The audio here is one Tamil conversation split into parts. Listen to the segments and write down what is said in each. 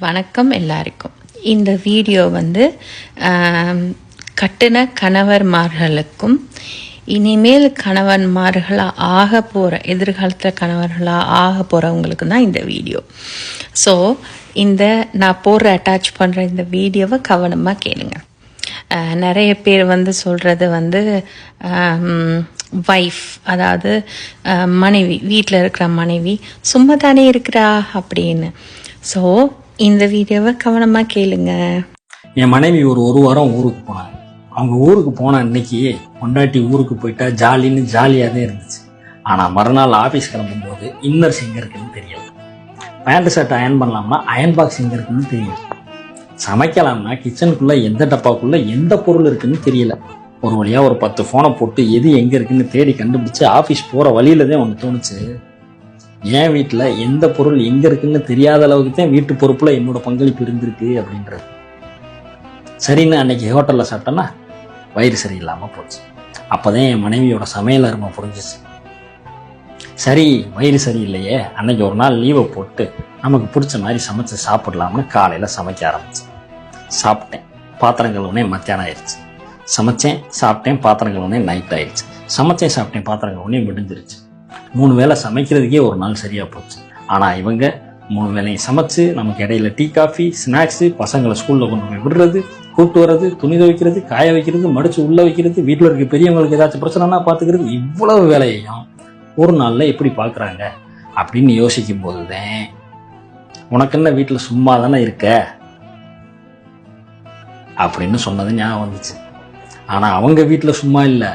வணக்கம் எல்லாருக்கும். இந்த வீடியோ கட்டின கணவர்மார்களுக்கும் இனிமேல் கணவன்மார்களாக ஆக போகிற எதிர்காலத்தில் கணவர்களாக ஆக போகிறவங்களுக்கு தான் இந்த வீடியோ. ஸோ நான் அட்டாச் பண்ணுற இந்த வீடியோவை கவனமாக கேளுங்க. நிறைய பேர் சொல்கிறது வைஃப், அதாவது மனைவி, வீட்டில் இருக்கிற மனைவி சும்மா தானே இருக்கிறா அப்படின்னு. ஸோ இந்த வீடியோவை கவனமாக கேளுங்க. என் மனைவி ஒரு வாரம் ஊருக்கு போனாங்க. அவங்க ஊருக்கு போன அன்னைக்கு பொண்டாட்டி ஊருக்கு போயிட்டா ஜாலியாக தான் இருந்துச்சு. ஆனால் மறுநாள் ஆஃபீஸ் கிளம்பும்போது இன்னர்ஸ் எங்கே இருக்குன்னு தெரியல. பேண்ட் ஷர்ட் அயன் பண்ணலாம்னா அயன் பாக்ஸ் எங்கே இருக்குன்னு தெரியல. சமைக்கலாம்னா கிச்சனுக்குள்ளே எந்த டப்பாக்குள்ளே எந்த பொருள் இருக்குன்னு தெரியல. ஒரு வழியாக ஒரு 10 ஃபோனை போட்டு எது எங்கே இருக்குன்னு தேடி கண்டுபிடிச்சு ஆஃபீஸ் போகிற வழியில தான் ஒன்று தோணுச்சு, என் வீட்டில் எந்த பொருள் எங்கே இருக்குன்னு தெரியாத அளவுக்கு தான் வீட்டு பொறுப்பில் என்னோட பங்களிப்பு இருந்திருக்கு அப்படின்றது. சரின்னு அன்னைக்கு ஹோட்டலில் சாப்பிட்டேன்னா வயிறு சரியில்லாமல் போச்சு. அப்போதான் என் மனைவியோட சமையல் அருமை புரிஞ்சிச்சு. சரி, வயிறு சரியில்லையே, அன்னைக்கு ஒரு நாள் லீவை போட்டு நமக்கு பிடிச்ச மாதிரி சமைச்சு சாப்பிடலாம்னு காலையில் சமைக்க ஆரம்பித்தேன். சாப்பிட்டேன், பாத்திரங்கள் உடனே மத்தியானம் ஆயிடுச்சு. சமைச்சேன், சாப்பிட்டேன், பாத்திரங்கள் உடனே நைட் ஆயிடுச்சு. சமைச்சேன், சாப்பிட்டேன், பாத்திரங்கள் உடனே விடுஞ்சிருச்சு. 3 வேளை சமைக்கிறதுக்கே ஒரு நாள் சரியாக போச்சு. ஆனால் இவங்க 3 வேளையும் சமைச்சு நமக்கு இடையில டீ, காஃபி, ஸ்நாக்ஸு, பசங்களை ஸ்கூலில் கொண்டு போய் விடுறது, கூப்பிட்டு வர்றது, துணி துவைக்கிறது, காய வைக்கிறது, மடித்து உள்ளே வைக்கிறது, வீட்டில் இருக்க பெரியவங்களுக்கு ஏதாச்சும் பிரச்சனைனா பார்த்துக்கிறது, இவ்வளவு வேலையையும் ஒரு நாளில் எப்படி பார்க்குறாங்க அப்படின்னு யோசிக்கும் போது தான் உனக்கு என்ன வீட்டில் சும்மா தானே இருக்க அப்படின்னு சொன்னது ஞாபகம் வந்துச்சு. ஆனால் அவங்க வீட்டில் சும்மா இல்லை,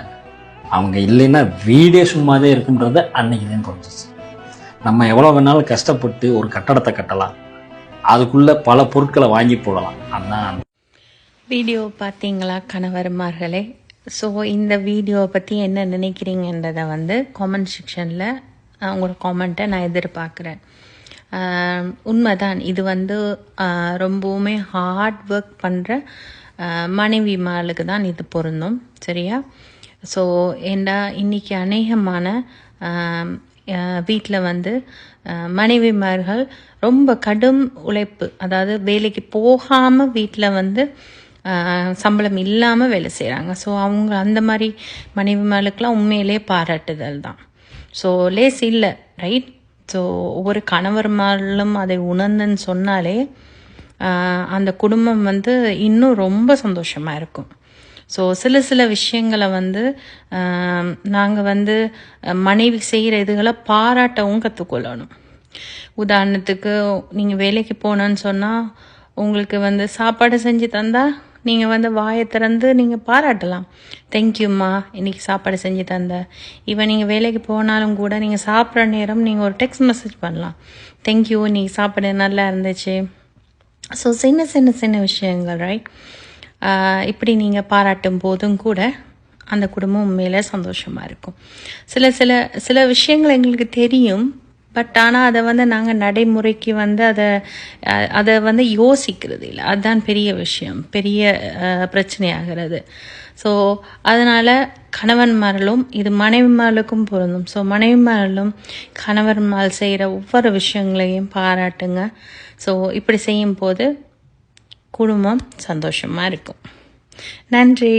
அவங்க இல்லைன்னா வீடே சும்மாதே இருக்குன்றத அன்னைக்கு தான் புரிஞ்சிச்சு. நம்ம எவ்வளோ வேணாலும் கஷ்டப்பட்டு ஒரு கட்டடத்தை கட்டலாம், அதுக்குள்ளே பல பொருட்களை வாங்கி போடலாம். அதான் வீடியோ பார்த்தீங்களா கணவர்மார்களே? ஸோ இந்த வீடியோவை பற்றி என்ன நினைக்கிறீங்கன்றதை காமெண்ட் செக்ஷனில் உங்களோட காமெண்ட்டை நான் எதிர்பார்க்குறேன். உண்மைதான், இது ரொம்பவுமே ஹார்ட் ஒர்க் பண்ணுற மனைவிமார்களுக்கு தான் இது பொருந்தும், சரியா? ஸோ இன்னைக்கு அநேகமான வீட்டில் மனைவிமார்கள் ரொம்ப கடும் உழைப்பு, அதாவது வேலைக்கு போகாமல் வீட்டில் சம்பளம் இல்லாமல் வேலை செய்கிறாங்க. ஸோ அவங்க அந்த மாதிரி மனைவிமார்களுக்கெல்லாம் உண்மையிலே பாராட்டுதல் தான். ஸோ லேஸ் இல்லை, ரைட்? ஸோ ஒவ்வொரு கணவர்மார்களும் அதை உணர்ந்துன்னு சொன்னாலே அந்த குடும்பம் இன்னும் ரொம்ப சந்தோஷமாக இருக்கும். ஸோ சில விஷயங்களை நாங்கள் மனைவி செய்கிற இதுகளை பாராட்டவும் கற்றுக்கொள்ளணும். உதாரணத்துக்கு, நீங்கள் வேலைக்கு போனோன்னு சொன்னால் உங்களுக்கு சாப்பாடு செஞ்சு தந்தால் நீங்கள் வாயை திறந்து நீங்கள் பாராட்டலாம். தேங்க்யூம்மா, இன்றைக்கி சாப்பாடு செஞ்சு தந்த. இவன் நீங்கள் வேலைக்கு போனாலும் கூட நீங்கள் சாப்பிட்ற நேரம் நீங்கள் ஒரு டெக்ஸ்ட் மெசேஜ் பண்ணலாம், தேங்க்யூ, இன்றைக்கி சாப்பாடு நல்லா இருந்துச்சு. ஸோ சின்ன விஷயங்கள், ரைட்? இப்படி நீங்கள் பாராட்டும் போதும் கூட அந்த குடும்பம் உண்மையிலே சந்தோஷமாக இருக்கும். சில விஷயங்கள் எங்களுக்கு தெரியும், பட் ஆனால் அதை நாங்கள் நடைமுறைக்கு அதை யோசிக்கிறது இல்லை. அதுதான் பெரிய விஷயம், பெரிய பிரச்சனையாகிறது. ஸோ அதனால் கணவன்மார்களும், இது மனைவிமார்களுக்கும் பொருந்தும். ஸோ மனைவிமார்களும் கணவன்மார்கள் செய்கிற ஒவ்வொரு விஷயங்களையும் பாராட்டுங்க. ஸோ இப்படி செய்யும் போது குடும்பம் சந்தோஷமாக இருக்கும். நன்றி.